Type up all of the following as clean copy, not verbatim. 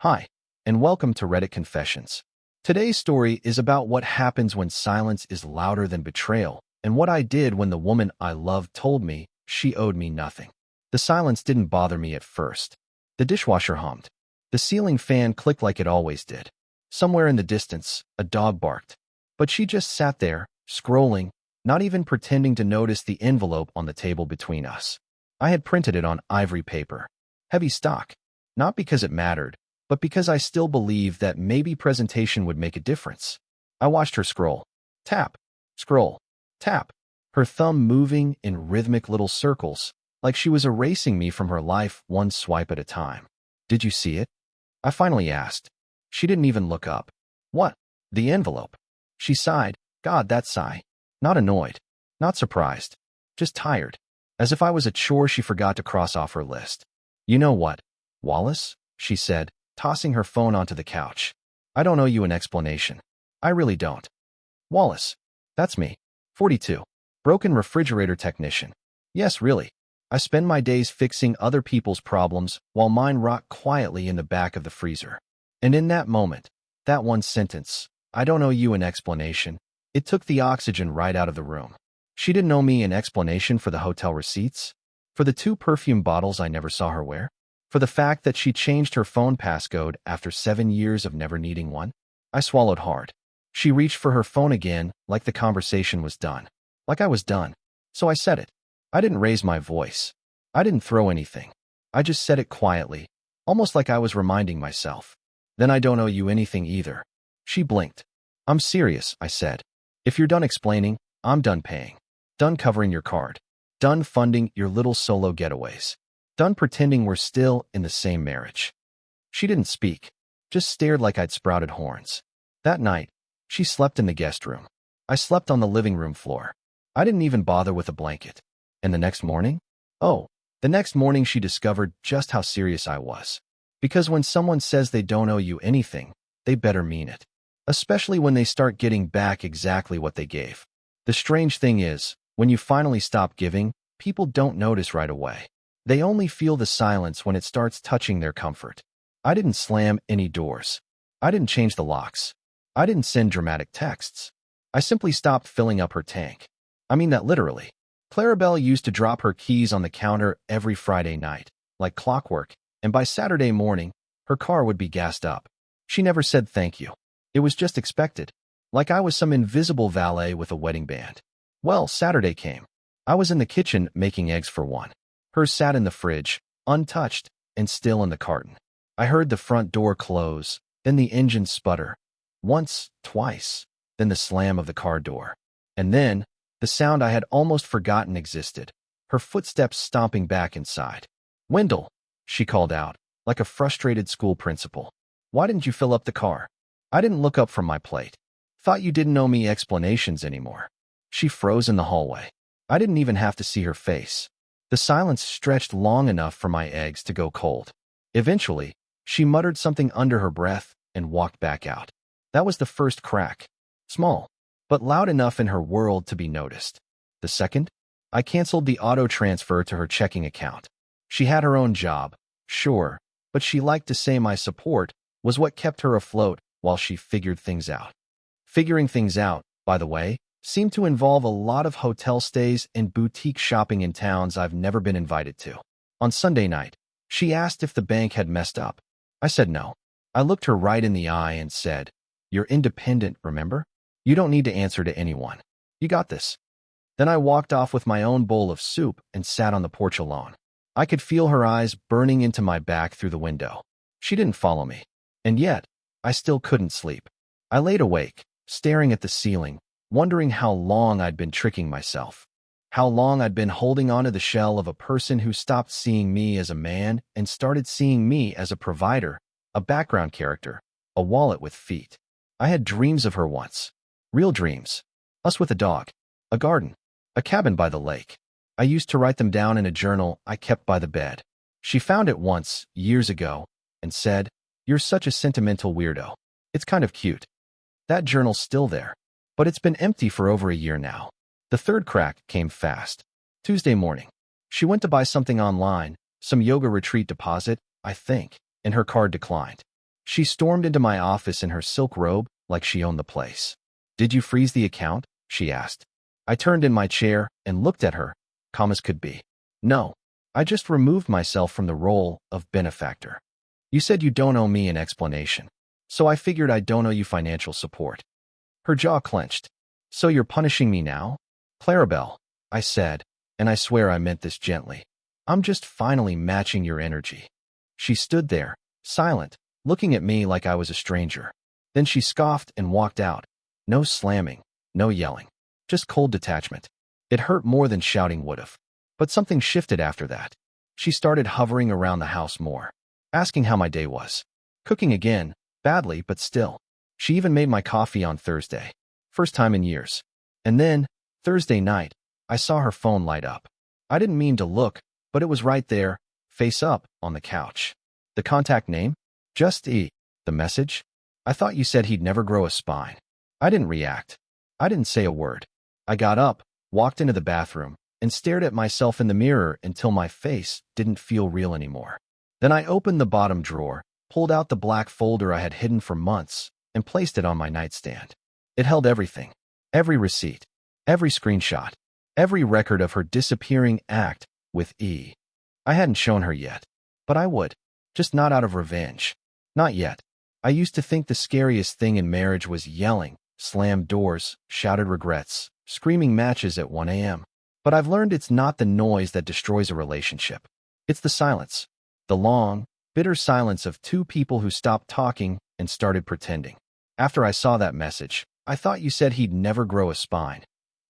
Hi, and welcome to Reddit Confessions. Today's story is about what happens when silence is louder than betrayal, and what I did when the woman I loved told me she owed me nothing. The silence didn't bother me at first. The dishwasher hummed. The ceiling fan clicked like it always did. Somewhere in the distance, a dog barked. But she just sat there, scrolling, not even pretending to notice the envelope on the table between us. I had printed it on ivory paper. Heavy stock. Not because it mattered, but because I still believed that maybe presentation would make a difference. I watched her scroll. Tap. Scroll. Tap. Her thumb moving in rhythmic little circles, like she was erasing me from her life one swipe at a time. Did you see it? I finally asked. She didn't even look up. What? The envelope. She sighed. God, that sigh. Not annoyed. Not surprised. Just tired. As if I was a chore she forgot to cross off her list. You know what, Wallace? She said, tossing her phone onto the couch. I don't owe you an explanation. I really don't. Wallace. That's me. 42. Broken refrigerator technician. Yes, really. I spend my days fixing other people's problems while mine rot quietly in the back of the freezer. And in that moment, that one sentence, I don't owe you an explanation, it took the oxygen right out of the room. She didn't owe me an explanation for the hotel receipts, for the 2 perfume bottles I never saw her wear, for the fact that she changed her phone passcode after 7 years of never needing one. I swallowed hard. She reached for her phone again, like the conversation was done. Like I was done. So I said it. I didn't raise my voice. I didn't throw anything. I just said it quietly, almost like I was reminding myself. Then I don't owe you anything either. She blinked. I'm serious, I said. If you're done explaining, I'm done paying. Done covering your card. Done funding your little solo getaways. Done pretending we're still in the same marriage. She didn't speak, just stared like I'd sprouted horns. That night, she slept in the guest room. I slept on the living room floor. I didn't even bother with a blanket. And the next morning? Oh, the next morning she discovered just how serious I was. Because when someone says they don't owe you anything, they better mean it. Especially when they start getting back exactly what they gave. The strange thing is, when you finally stop giving, people don't notice right away. They only feel the silence when it starts touching their comfort. I didn't slam any doors. I didn't change the locks. I didn't send dramatic texts. I simply stopped filling up her tank. I mean that literally. Clarabelle used to drop her keys on the counter every Friday night, like clockwork, and by Saturday morning, her car would be gassed up. She never said thank you. It was just expected, like I was some invisible valet with a wedding band. Well, Saturday came. I was in the kitchen making eggs for one. Hers sat in the fridge, untouched, and still in the carton. I heard the front door close, then the engine sputter. Once, twice, then the slam of the car door. And then, the sound I had almost forgotten existed, her footsteps stomping back inside. Wendell, she called out, like a frustrated school principal. Why didn't you fill up the car? I didn't look up from my plate. Thought you didn't owe me explanations anymore. She froze in the hallway. I didn't even have to see her face. The silence stretched long enough for my eggs to go cold. Eventually, she muttered something under her breath and walked back out. That was the first crack. Small, but loud enough in her world to be noticed. The second, I canceled the auto transfer to her checking account. She had her own job, sure, but she liked to say my support was what kept her afloat while she figured things out. Figuring things out, by the way, seemed to involve a lot of hotel stays and boutique shopping in towns I've never been invited to. On Sunday night, she asked if the bank had messed up. I said no. I looked her right in the eye and said, "You're independent, remember? You don't need to answer to anyone. You got this." Then I walked off with my own bowl of soup and sat on the porch alone. I could feel her eyes burning into my back through the window. She didn't follow me. And yet, I still couldn't sleep. I laid awake, staring at the ceiling, wondering how long I'd been tricking myself. How long I'd been holding onto the shell of a person who stopped seeing me as a man and started seeing me as a provider, a background character, a wallet with feet. I had dreams of her once. Real dreams. Us with a dog, a garden, a cabin by the lake. I used to write them down in a journal I kept by the bed. She found it once, years ago, and said, "You're such a sentimental weirdo. It's kind of cute." That journal's still there, but it's been empty for over a year now. The third crack came fast. Tuesday morning. She went to buy something online, some yoga retreat deposit, I think, and her card declined. She stormed into my office in her silk robe like she owned the place. "Did you freeze the account?" she asked. I turned in my chair and looked at her, calm as could be. "No, I just removed myself from the role of benefactor. You said you don't owe me an explanation, so I figured I don't owe you financial support." Her jaw clenched. "So you're punishing me now?" "Clarabelle," I said, and I swear I meant this gently, "I'm just finally matching your energy." She stood there, silent, looking at me like I was a stranger. Then she scoffed and walked out. No slamming, no yelling, just cold detachment. It hurt more than shouting would have. But something shifted after that. She started hovering around the house more, asking how my day was. Cooking again, badly, but still. She even made my coffee on Thursday. First time in years. And then, Thursday night, I saw her phone light up. I didn't mean to look, but it was right there, face up, on the couch. The contact name? Just E. The message? "I thought you said he'd never grow a spine." I didn't react. I didn't say a word. I got up, walked into the bathroom, and stared at myself in the mirror until my face didn't feel real anymore. Then I opened the bottom drawer, pulled out the black folder I had hidden for months, and placed it on my nightstand. It held everything. Every receipt. Every screenshot. Every record of her disappearing act with E. I hadn't shown her yet. But I would. Just not out of revenge. Not yet. I used to think the scariest thing in marriage was yelling, slammed doors, shouted regrets, screaming matches at 1 a.m. But I've learned it's not the noise that destroys a relationship. It's the silence. The long, bitter silence of two people who stopped talking and started pretending. After I saw that message, "I thought you said he'd never grow a spine."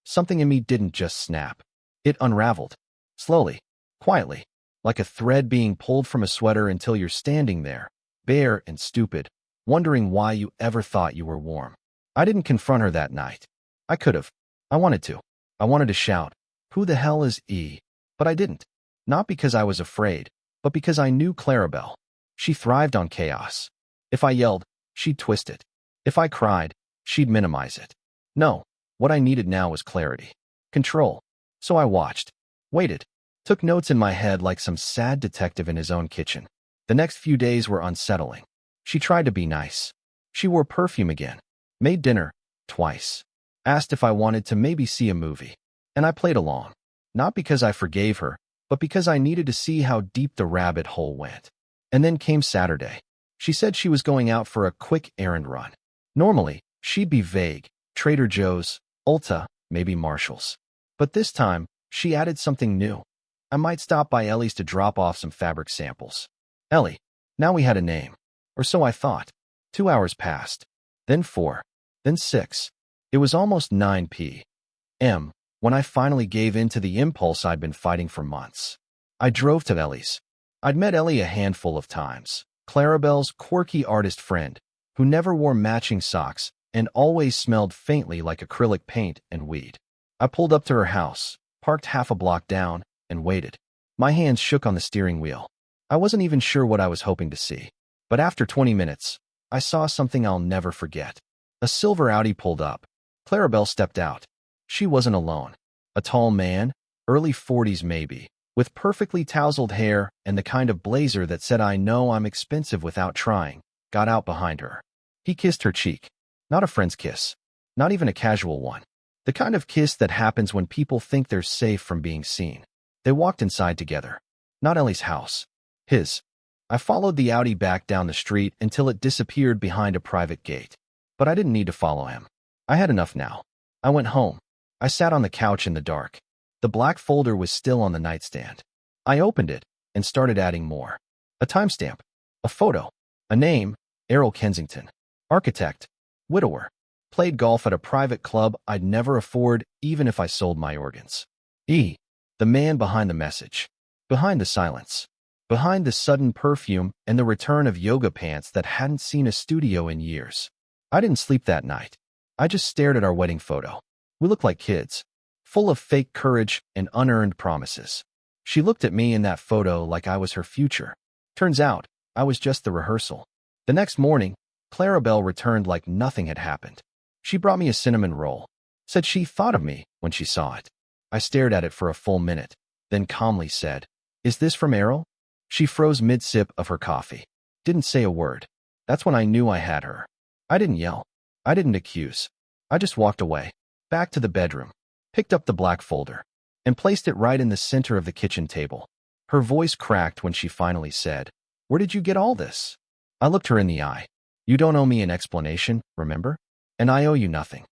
Something in me didn't just snap. It unraveled. Slowly. Quietly. Like a thread being pulled from a sweater until you're standing there, bare and stupid, wondering why you ever thought you were warm. I didn't confront her that night. I could have. I wanted to. I wanted to shout, "Who the hell is E?" But I didn't. Not because I was afraid, but because I knew Clarabelle. She thrived on chaos. If I yelled, she'd twist it. If I cried, she'd minimize it. No, what I needed now was clarity. Control. So I watched. Waited. Took notes in my head like some sad detective in his own kitchen. The next few days were unsettling. She tried to be nice. She wore perfume again. Made dinner. Twice. Asked if I wanted to maybe see a movie. And I played along. Not because I forgave her, but because I needed to see how deep the rabbit hole went. And then came Saturday. She said she was going out for a quick errand run. Normally, she'd be vague. Trader Joe's, Ulta, maybe Marshall's. But this time, she added something new. I might stop by Ellie's to drop off some fabric samples. Ellie. Now we had a name. Or so I thought. 2 hours passed. Then 4. Then 6. It was almost 9 p.m. when I finally gave in to the impulse I'd been fighting for months. I drove to Ellie's. I'd met Ellie a handful of times. Clarabelle's quirky artist friend, who never wore matching socks and always smelled faintly like acrylic paint and weed. I pulled up to her house, parked half a block down, and waited. My hands shook on the steering wheel. I wasn't even sure what I was hoping to see. But after 20 minutes, I saw something I'll never forget. A silver Audi pulled up. Clarabelle stepped out. She wasn't alone. A tall man, early 40s maybe, with perfectly tousled hair and the kind of blazer that said "I know I'm expensive" without trying, got out behind her. He kissed her cheek. Not a friend's kiss. Not even a casual one. The kind of kiss that happens when people think they're safe from being seen. They walked inside together. Not Ellie's house. His. I followed the Audi back down the street until it disappeared behind a private gate. But I didn't need to follow him. I had enough now. I went home. I sat on the couch in the dark. The black folder was still on the nightstand. I opened it and started adding more. A timestamp. A photo. A name. Errol Kensington. Architect. Widower. Played golf at a private club I'd never afford even if I sold my organs. E. The man behind the message. Behind the silence. Behind the sudden perfume and the return of yoga pants that hadn't seen a studio in years. I didn't sleep that night. I just stared at our wedding photo. We looked like kids, full of fake courage and unearned promises. She looked at me in that photo like I was her future. Turns out, I was just the rehearsal. The next morning, Clarabelle returned like nothing had happened. She brought me a cinnamon roll. Said she thought of me when she saw it. I stared at it for a full minute, then calmly said, "Is this from Errol?" She froze mid-sip of her coffee. Didn't say a word. That's when I knew I had her. I didn't yell. I didn't accuse. I just walked away, back to the bedroom, picked up the black folder, and placed it right in the center of the kitchen table. Her voice cracked when she finally said, "Where did you get all this?" I looked her in the eye. "You don't owe me an explanation, remember? And I owe you nothing."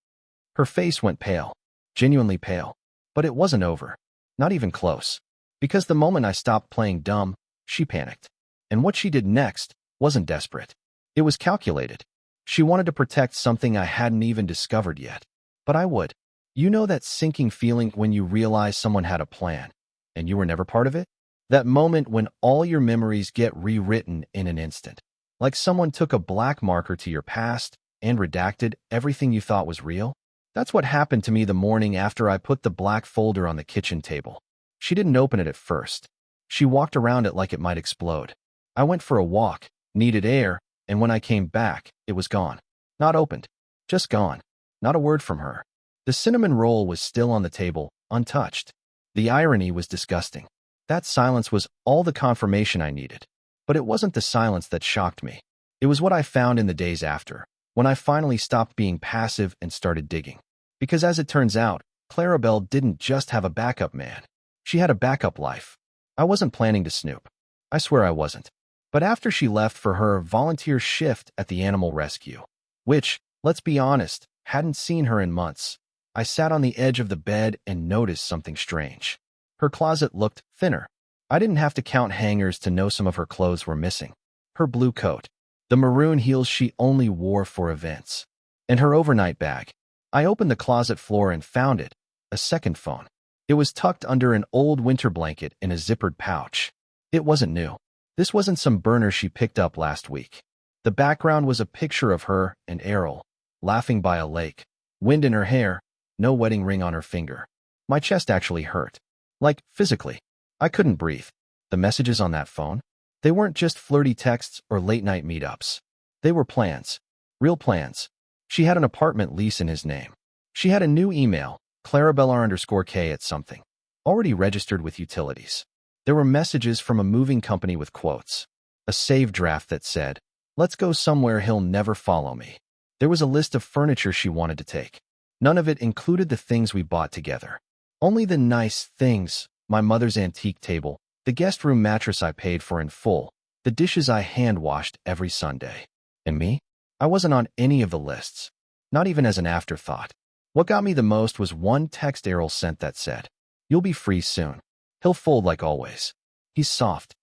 Her face went pale, genuinely pale. But it wasn't over. Not even close. Because the moment I stopped playing dumb, she panicked. And what she did next wasn't desperate. It was calculated. She wanted to protect something I hadn't even discovered yet. But I would. You know that sinking feeling when you realize someone had a plan, and you were never part of it? That moment when all your memories get rewritten in an instant. Like someone took a black marker to your past and redacted everything you thought was real? That's what happened to me the morning after I put the black folder on the kitchen table. She didn't open it at first. She walked around it like it might explode. I went for a walk, needed air, and when I came back, it was gone. Not opened. Just gone. Not a word from her. The cinnamon roll was still on the table, untouched. The irony was disgusting. That silence was all the confirmation I needed. But it wasn't the silence that shocked me. It was what I found in the days after, when I finally stopped being passive and started digging. Because as it turns out, Clarabelle didn't just have a backup man. She had a backup life. I wasn't planning to snoop. I swear I wasn't. But after she left for her volunteer shift at the animal rescue, which, let's be honest, hadn't seen her in months, I sat on the edge of the bed and noticed something strange. Her closet looked thinner. I didn't have to count hangers to know some of her clothes were missing. Her blue coat, the maroon heels she only wore for events, and her overnight bag. I opened the closet floor and found it, a second phone. It was tucked under an old winter blanket in a zippered pouch. It wasn't new. This wasn't some burner she picked up last week. The background was a picture of her and Errol, laughing by a lake, wind in her hair, no wedding ring on her finger. My chest actually hurt. Like, physically. I couldn't breathe. The messages on that phone? They weren't just flirty texts or late-night meetups. They were plans. Real plans. She had an apartment lease in his name. She had a new email, Clarabelle_K at something, already registered with utilities. There were messages from a moving company with quotes. A save draft that said, "Let's go somewhere he'll never follow me." There was a list of furniture she wanted to take. None of it included the things we bought together. Only the nice things, my mother's antique table, the guest room mattress I paid for in full, the dishes I hand-washed every Sunday. And me? I wasn't on any of the lists. Not even as an afterthought. What got me the most was one text Errol sent that said, "You'll be free soon. He'll fold like always. He's soft."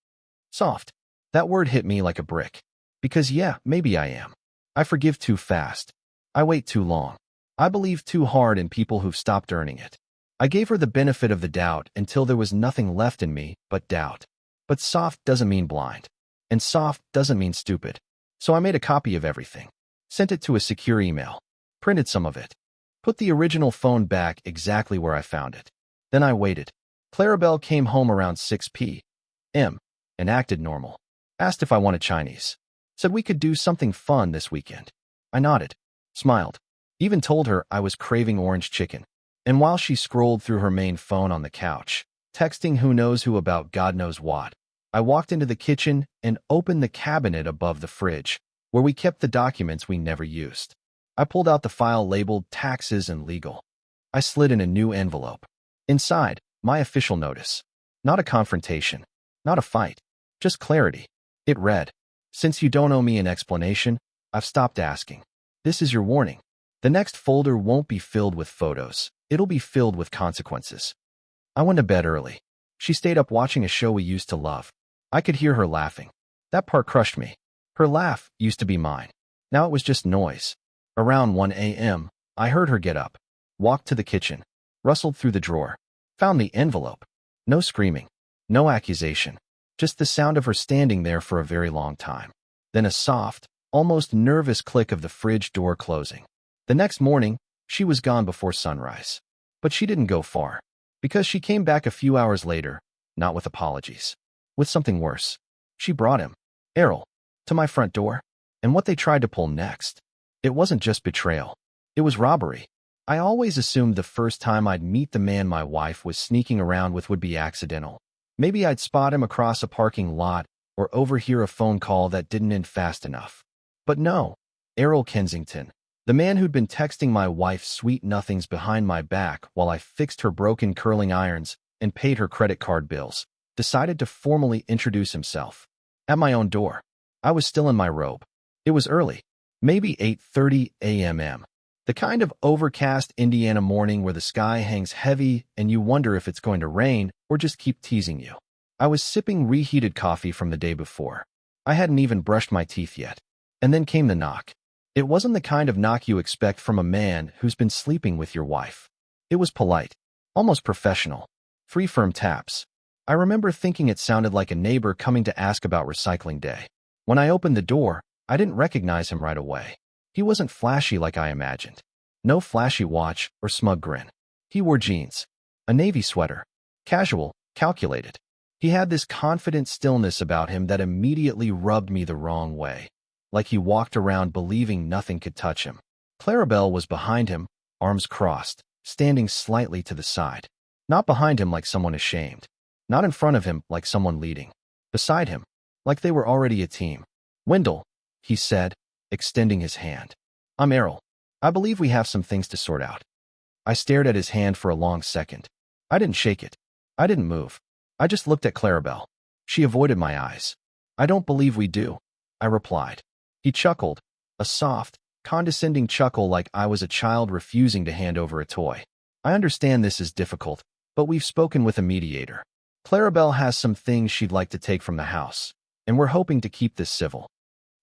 Soft. That word hit me like a brick. Because yeah, maybe I am. I forgive too fast. I wait too long. I believe too hard in people who've stopped earning it. I gave her the benefit of the doubt until there was nothing left in me but doubt. But soft doesn't mean blind. And soft doesn't mean stupid. So I made a copy of everything. Sent it to a secure email. Printed some of it. Put the original phone back exactly where I found it. Then I waited. Clarabelle came home around 6 p.m. and acted normal. Asked if I wanted Chinese. Said we could do something fun this weekend. I nodded. Smiled. Even told her I was craving orange chicken. And while she scrolled through her main phone on the couch, texting who knows who about God knows what, I walked into the kitchen and opened the cabinet above the fridge, where we kept the documents we never used. I pulled out the file labeled taxes and legal. I slid in a new envelope. Inside, my official notice. Not a confrontation. Not a fight. Just clarity. It read, "Since you don't owe me an explanation, I've stopped asking. This is your warning. The next folder won't be filled with photos. It'll be filled with consequences." I went to bed early. She stayed up watching a show we used to love. I could hear her laughing. That part crushed me. Her laugh used to be mine. Now it was just noise. Around 1 a.m., I heard her get up, walked to the kitchen, rustled through the drawer, found the envelope. No screaming, no accusation, just the sound of her standing there for a very long time. Then a soft, almost nervous click of the fridge door closing. The next morning, she was gone before sunrise. But she didn't go far, because she came back a few hours later, not with apologies, with something worse. She brought him, Errol, to my front door. And what they tried to pull next, it wasn't just betrayal. It was robbery. I always assumed the first time I'd meet the man my wife was sneaking around with would be accidental. Maybe I'd spot him across a parking lot or overhear a phone call that didn't end fast enough. But no, Errol Kensington, the man who'd been texting my wife sweet nothings behind my back while I fixed her broken curling irons and paid her credit card bills, decided to formally introduce himself. At my own door. I was still in my robe. It was early, maybe 8:30 a.m. The kind of overcast Indiana morning where the sky hangs heavy and you wonder if it's going to rain or just keep teasing you. I was sipping reheated coffee from the day before. I hadn't even brushed my teeth yet. And then came the knock. It wasn't the kind of knock you expect from a man who's been sleeping with your wife. It was polite, almost professional. 3 firm taps. I remember thinking it sounded like a neighbor coming to ask about recycling day. When I opened the door, I didn't recognize him right away. He wasn't flashy like I imagined. No flashy watch or smug grin. He wore jeans, a navy sweater, casual, calculated. He had this confident stillness about him that immediately rubbed me the wrong way, like he walked around believing nothing could touch him. Clarabelle was behind him, arms crossed, standing slightly to the side. Not behind him like someone ashamed. Not in front of him like someone leading. Beside him, like they were already a team. "Wendell," he said, extending his hand. "I'm Errol. I believe we have some things to sort out." I stared at his hand for a long second. I didn't shake it. I didn't move. I just looked at Clarabelle. She avoided my eyes. "I don't believe we do," I replied. He chuckled, a soft, condescending chuckle like I was a child refusing to hand over a toy. "I understand this is difficult, but we've spoken with a mediator. Clarabelle has some things she'd like to take from the house, and we're hoping to keep this civil."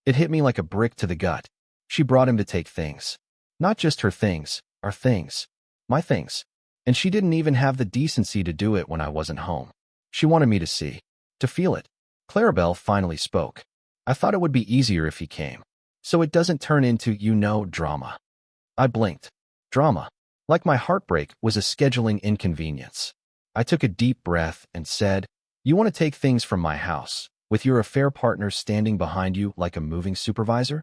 It hit me like a brick to the gut. She brought him to take things. Not just her things, our things. My things. And she didn't even have the decency to do it when I wasn't home. She wanted me to see, to feel it. Clarabelle finally spoke. "I thought it would be easier if he came, so it doesn't turn into, drama." I blinked. Drama. Like my heartbreak was a scheduling inconvenience. I took a deep breath and said, "You want to take things from my house, with your affair partner standing behind you like a moving supervisor?"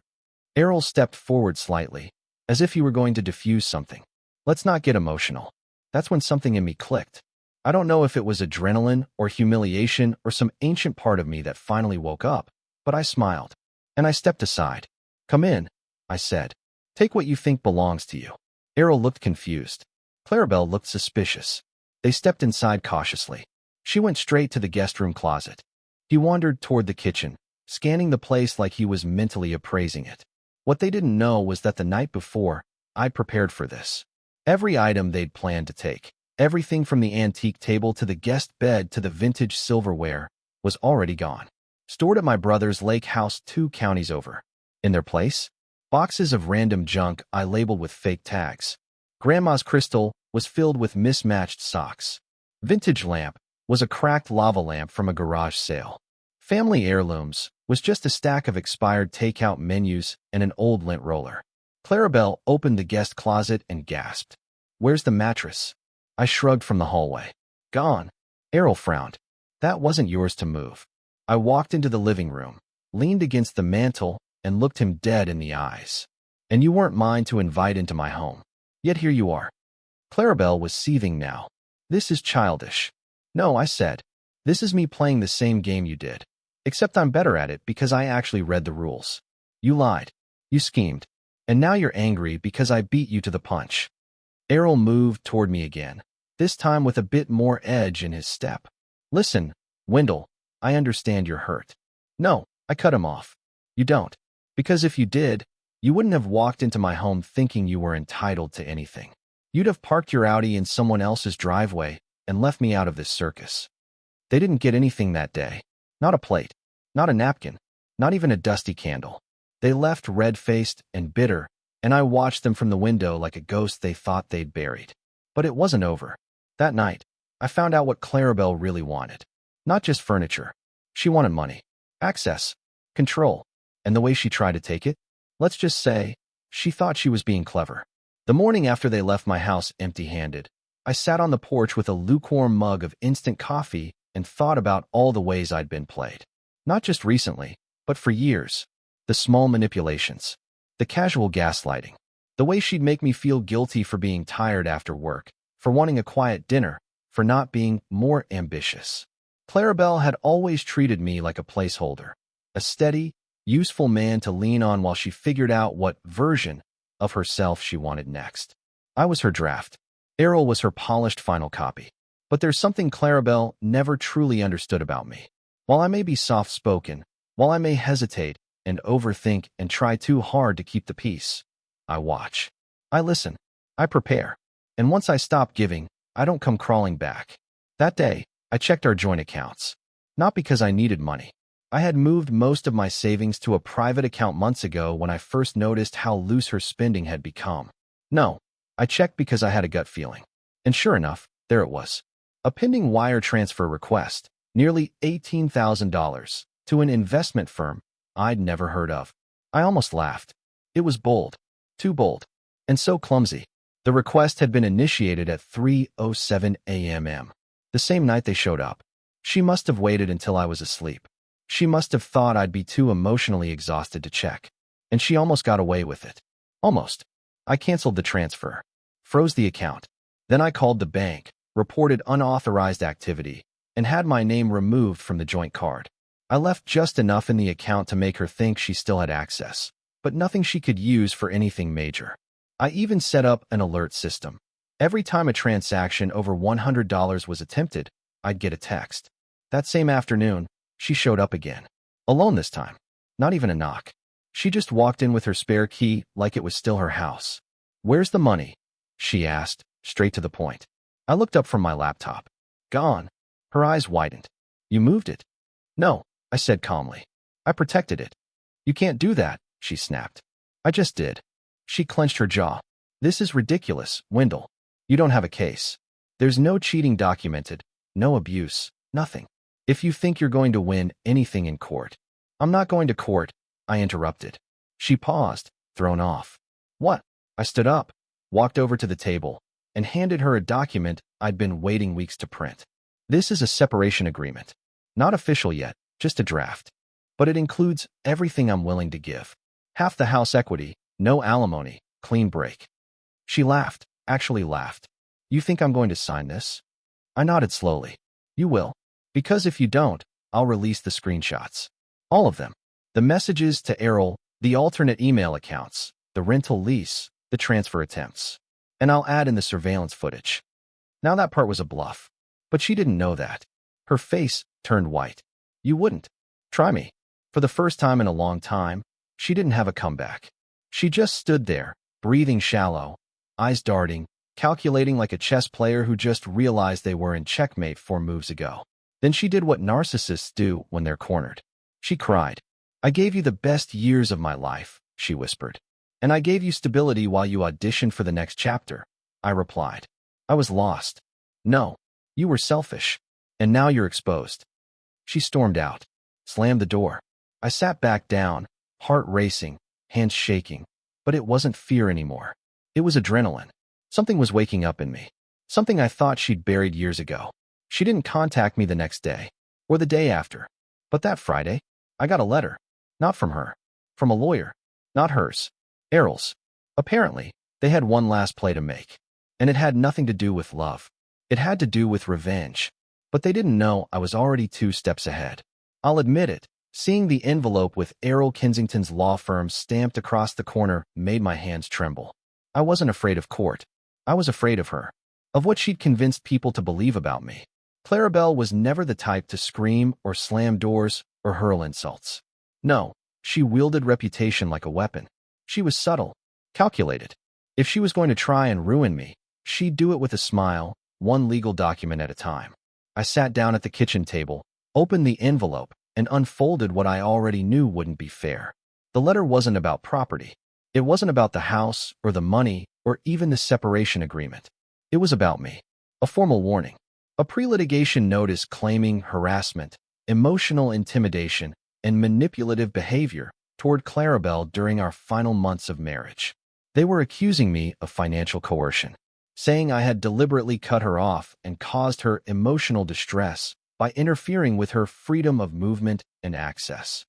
Errol stepped forward slightly, as if he were going to diffuse something. "Let's not get emotional." That's when something in me clicked. I don't know if it was adrenaline or humiliation or some ancient part of me that finally woke up, but I smiled. And I stepped aside. "Come in," I said. "Take what you think belongs to you." Errol looked confused. Clarabelle looked suspicious. They stepped inside cautiously. She went straight to the guest room closet. He wandered toward the kitchen, scanning the place like he was mentally appraising it. What they didn't know was that the night before, I'd prepared for this. Every item they'd planned to take, everything from the antique table to the guest bed to the vintage silverware, was already gone. Stored at my brother's lake house 2 counties over. In their place, boxes of random junk I labeled with fake tags. Grandma's crystal was filled with mismatched socks. Vintage lamp was a cracked lava lamp from a garage sale. Family heirlooms was just a stack of expired takeout menus and an old lint roller. Clarabelle opened the guest closet and gasped. "Where's the mattress?" I shrugged from the hallway. "Gone." Errol frowned. "That wasn't yours to move." I walked into the living room, leaned against the mantel, and looked him dead in the eyes. "And you weren't mine to invite into my home. Yet here you are." Clarabelle was seething now. "This is childish." "No," I said. "This is me playing the same game you did. Except I'm better at it because I actually read the rules. You lied. You schemed. And now you're angry because I beat you to the punch." Errol moved toward me again, this time with a bit more edge in his step. "Listen, Wendell, I understand you're hurt." "No," I cut him off. "You don't. Because if you did, you wouldn't have walked into my home thinking you were entitled to anything. You'd have parked your Audi in someone else's driveway and left me out of this circus." They didn't get anything that day. Not a plate, not a napkin, not even a dusty candle. They left red-faced and bitter, and I watched them from the window like a ghost they thought they'd buried. But it wasn't over. That night, I found out what Clarabelle really wanted. Not just furniture. She wanted money, access, control, and the way she tried to take it, let's just say, she thought she was being clever. The morning after they left my house empty-handed, I sat on the porch with a lukewarm mug of instant coffee and thought about all the ways I'd been played. Not just recently, but for years. The small manipulations, the casual gaslighting, the way she'd make me feel guilty for being tired after work, for wanting a quiet dinner, for not being more ambitious. Clarabelle had always treated me like a placeholder, a steady, useful man to lean on while she figured out what version of herself she wanted next. I was her draft. Errol was her polished final copy. But there's something Clarabelle never truly understood about me. While I may be soft-spoken, while I may hesitate and overthink and try too hard to keep the peace, I watch. I listen. I prepare. And once I stop giving, I don't come crawling back. That day, I checked our joint accounts. Not because I needed money. I had moved most of my savings to a private account months ago when I first noticed how loose her spending had become. No, I checked because I had a gut feeling. And sure enough, there it was. A pending wire transfer request, nearly $18,000, to an investment firm I'd never heard of. I almost laughed. It was bold. Too bold. And so clumsy. The request had been initiated at 3:07 a.m. the same night they showed up. She must have waited until I was asleep. She must have thought I'd be too emotionally exhausted to check. And she almost got away with it. Almost. I canceled the transfer. Froze the account. Then I called the bank, reported unauthorized activity, and had my name removed from the joint card. I left just enough in the account to make her think she still had access, but nothing she could use for anything major. I even set up an alert system. Every time a transaction over $100 was attempted, I'd get a text. That same afternoon, she showed up again. Alone this time. Not even a knock. She just walked in with her spare key like it was still her house. "Where's the money?" she asked, straight to the point. I looked up from my laptop. "Gone." Her eyes widened. "You moved it?" "No," I said calmly. "I protected it." "You can't do that," she snapped. "I just did." She clenched her jaw. "This is ridiculous, Wendell. You don't have a case. There's no cheating documented, no abuse, nothing. If you think you're going to win anything in court—" "I'm not going to court," I interrupted. She paused, thrown off. "What?" I stood up, walked over to the table, and handed her a document I'd been waiting weeks to print. "This is a separation agreement. Not official yet, just a draft. But it includes everything I'm willing to give. Half the house equity, no alimony, clean break." She laughed, actually laughed. "You think I'm going to sign this?" I nodded slowly. "You will. Because if you don't, I'll release the screenshots. All of them. The messages to Errol, the alternate email accounts, the rental lease, the transfer attempts. And I'll add in the surveillance footage." Now that part was a bluff. But she didn't know that. Her face turned white. "You wouldn't. Try me." For the first time in a long time, she didn't have a comeback. She just stood there, breathing shallow, eyes darting, calculating like a chess player who just realized they were in checkmate 4 moves ago. Then she did what narcissists do when they're cornered. She cried. "I gave you the best years of my life," she whispered. "And I gave you stability while you auditioned for the next chapter," I replied. I was lost. "No, you were selfish. And now you're exposed." She stormed out, slammed the door. I sat back down, heart racing, hands shaking. But it wasn't fear anymore. It was adrenaline. Something was waking up in me. Something I thought she'd buried years ago. She didn't contact me the next day, or the day after. But that Friday, I got a letter. Not from her. From a lawyer. Not hers. Errol's. Apparently, they had one last play to make. And it had nothing to do with love. It had to do with revenge. But they didn't know I was already 2 steps ahead. I'll admit it. Seeing the envelope with Errol Kensington's law firm stamped across the corner made my hands tremble. I wasn't afraid of court. I was afraid of her. Of what she'd convinced people to believe about me. Clarabelle was never the type to scream or slam doors or hurl insults. No, she wielded reputation like a weapon. She was subtle, calculated. If she was going to try and ruin me, she'd do it with a smile, one legal document at a time. I sat down at the kitchen table, opened the envelope, and unfolded what I already knew wouldn't be fair. The letter wasn't about property. It wasn't about the house or the money or even the separation agreement. It was about me. A formal warning. A pre-litigation notice claiming harassment, emotional intimidation, and manipulative behavior toward Clarabelle during our final months of marriage. They were accusing me of financial coercion, saying I had deliberately cut her off and caused her emotional distress by interfering with her freedom of movement and access.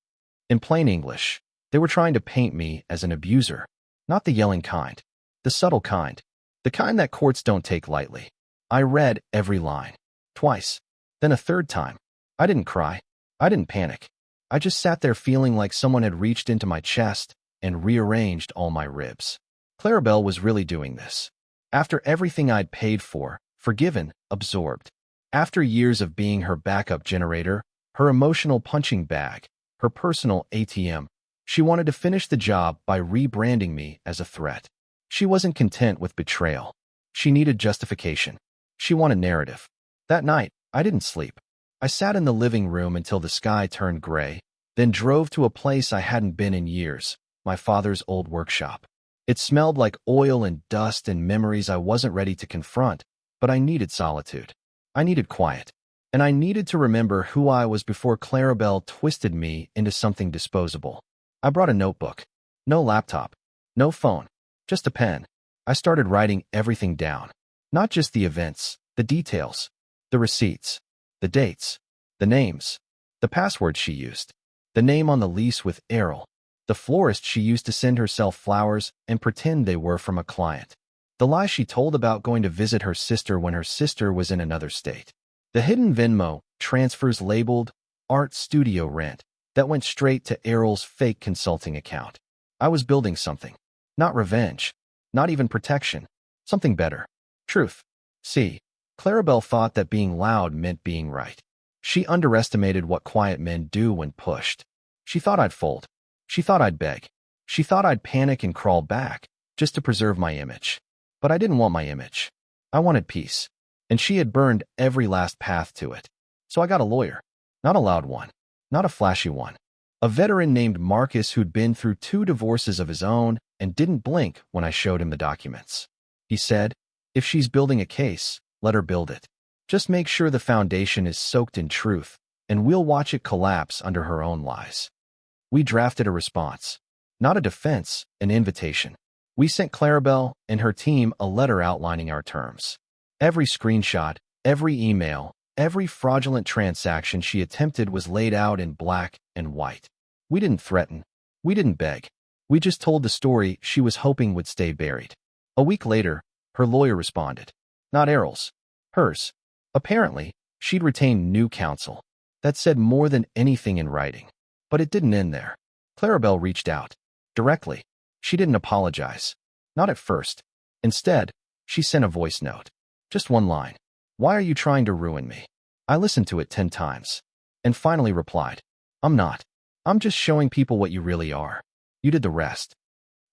In plain English, they were trying to paint me as an abuser, not the yelling kind, the subtle kind, the kind that courts don't take lightly. I read every line, twice, then a third time. I didn't cry. I didn't panic. I just sat there feeling like someone had reached into my chest and rearranged all my ribs. Clarabelle was really doing this. After everything I'd paid for, forgiven, absorbed. After years of being her backup generator, her emotional punching bag, her personal ATM, she wanted to finish the job by rebranding me as a threat. She wasn't content with betrayal. She needed justification. She wanted narrative. That night, I didn't sleep. I sat in the living room until the sky turned gray, then drove to a place I hadn't been in years, my father's old workshop. It smelled like oil and dust and memories I wasn't ready to confront, but I needed solitude. I needed quiet. And I needed to remember who I was before Clarabelle twisted me into something disposable. I brought a notebook. No laptop. No phone. Just a pen. I started writing everything down. Not just the events, the details, the receipts, the dates, the names, the password she used, the name on the lease with Errol, the florist she used to send herself flowers and pretend they were from a client, the lie she told about going to visit her sister when her sister was in another state, the hidden Venmo transfers labeled art studio rent that went straight to Errol's fake consulting account. I was building something. Not revenge. Not even protection. Something better. Truth. See, Clarabelle thought that being loud meant being right. She underestimated what quiet men do when pushed. She thought I'd fold. She thought I'd beg. She thought I'd panic and crawl back, just to preserve my image. But I didn't want my image. I wanted peace. And she had burned every last path to it. So I got a lawyer. Not a loud one. Not a flashy one. A veteran named Marcus who'd been through 2 divorces of his own and didn't blink when I showed him the documents. He said, if she's building a case, let her build it. Just make sure the foundation is soaked in truth, and we'll watch it collapse under her own lies. We drafted a response. Not a defense, an invitation. We sent Clarabelle and her team a letter outlining our terms. Every screenshot, every email, every fraudulent transaction she attempted was laid out in black and white. We didn't threaten. We didn't beg. We just told the story she was hoping would stay buried. A week later, her lawyer responded. Not Errol's. Hers. Apparently, she'd retained new counsel. That said more than anything in writing. But it didn't end there. Clarabelle reached out. Directly. She didn't apologize. Not at first. Instead, she sent a voice note. Just one line. Why are you trying to ruin me? I listened to it 10 times. And finally replied. I'm not. I'm just showing people what you really are. You did the rest.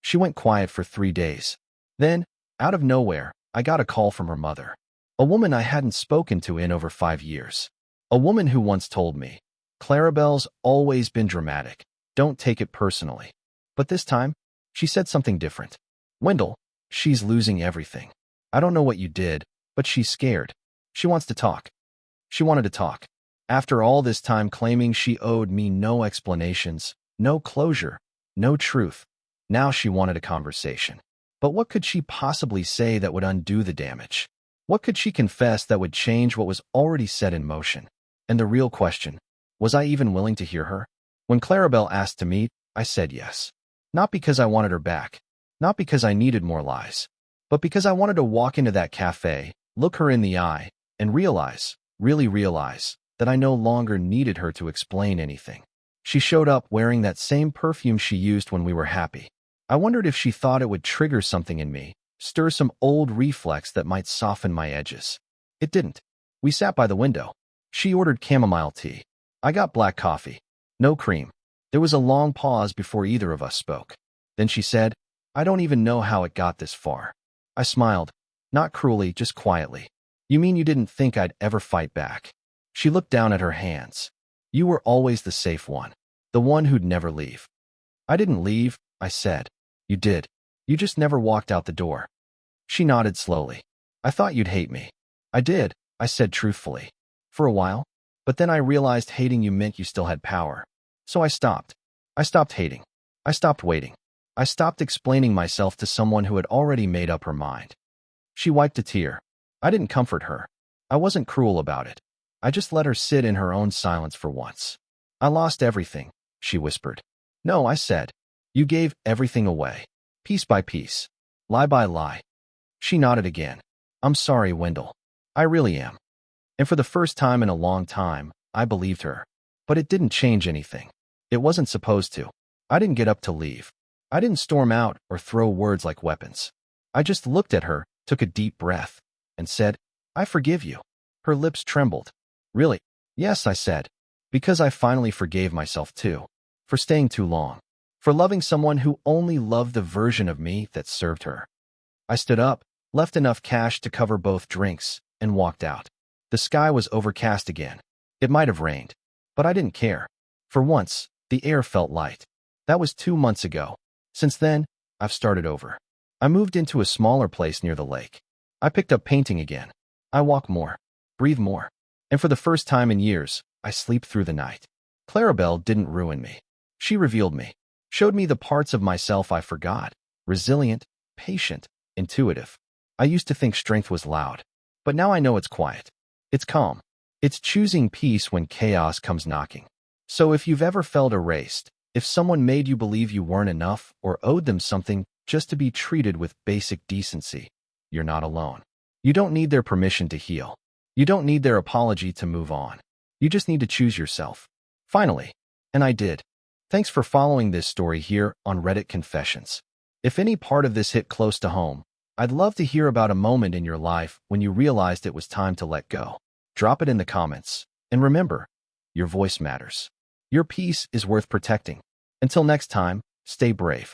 She went quiet for 3 days. Then, out of nowhere, I got a call from her mother. A woman I hadn't spoken to in over 5 years. A woman who once told me, Clarabelle's always been dramatic. Don't take it personally. But this time, she said something different. Wendell, she's losing everything. I don't know what you did, but she's scared. She wants to talk. She wanted to talk. After all this time claiming she owed me no explanations, no closure, no truth, now she wanted a conversation. But what could she possibly say that would undo the damage? What could she confess that would change what was already set in motion? And the real question, was I even willing to hear her? When Clarabelle asked to meet, I said yes. Not because I wanted her back, not because I needed more lies, but because I wanted to walk into that cafe, look her in the eye, and realize, really realize, that I no longer needed her to explain anything. She showed up wearing that same perfume she used when we were happy. I wondered if she thought it would trigger something in me, stir some old reflex that might soften my edges. It didn't. We sat by the window. She ordered chamomile tea. I got black coffee. No cream. There was a long pause before either of us spoke. Then she said, I don't even know how it got this far. I smiled. Not cruelly, just quietly. You mean you didn't think I'd ever fight back? She looked down at her hands. You were always the safe one. The one who'd never leave. I didn't leave, I said. You did. You just never walked out the door. She nodded slowly. I thought you'd hate me. I did, I said truthfully. For a while. But then I realized hating you meant you still had power. So I stopped. I stopped hating. I stopped waiting. I stopped explaining myself to someone who had already made up her mind. She wiped a tear. I didn't comfort her. I wasn't cruel about it. I just let her sit in her own silence for once. I lost everything, she whispered. No, I said. You gave everything away. Piece by piece. Lie by lie. She nodded again. I'm sorry, Wendell. I really am. And for the first time in a long time, I believed her. But it didn't change anything. It wasn't supposed to. I didn't get up to leave. I didn't storm out or throw words like weapons. I just looked at her, took a deep breath, and said, "I forgive you." Her lips trembled. "Really?" "Yes," I said, because I finally forgave myself too, for staying too long, for loving someone who only loved the version of me that served her. I stood up, left enough cash to cover both drinks, and walked out. The sky was overcast again. It might have rained, but I didn't care. For once, the air felt light. That was 2 months ago. Since then, I've started over. I moved into a smaller place near the lake. I picked up painting again. I walk more, breathe more, and for the first time in years, I sleep through the night. Clarabelle didn't ruin me. She revealed me, showed me the parts of myself I forgot, resilient, patient, intuitive. I used to think strength was loud, but now I know it's quiet. It's calm. It's choosing peace when chaos comes knocking. So if you've ever felt erased, if someone made you believe you weren't enough or owed them something just to be treated with basic decency, you're not alone. You don't need their permission to heal. You don't need their apology to move on. You just need to choose yourself. Finally, and I did. Thanks for following this story here on Reddit Confessions. If any part of this hit close to home, I'd love to hear about a moment in your life when you realized it was time to let go. Drop it in the comments. And remember, your voice matters. Your peace is worth protecting. Until next time, stay brave.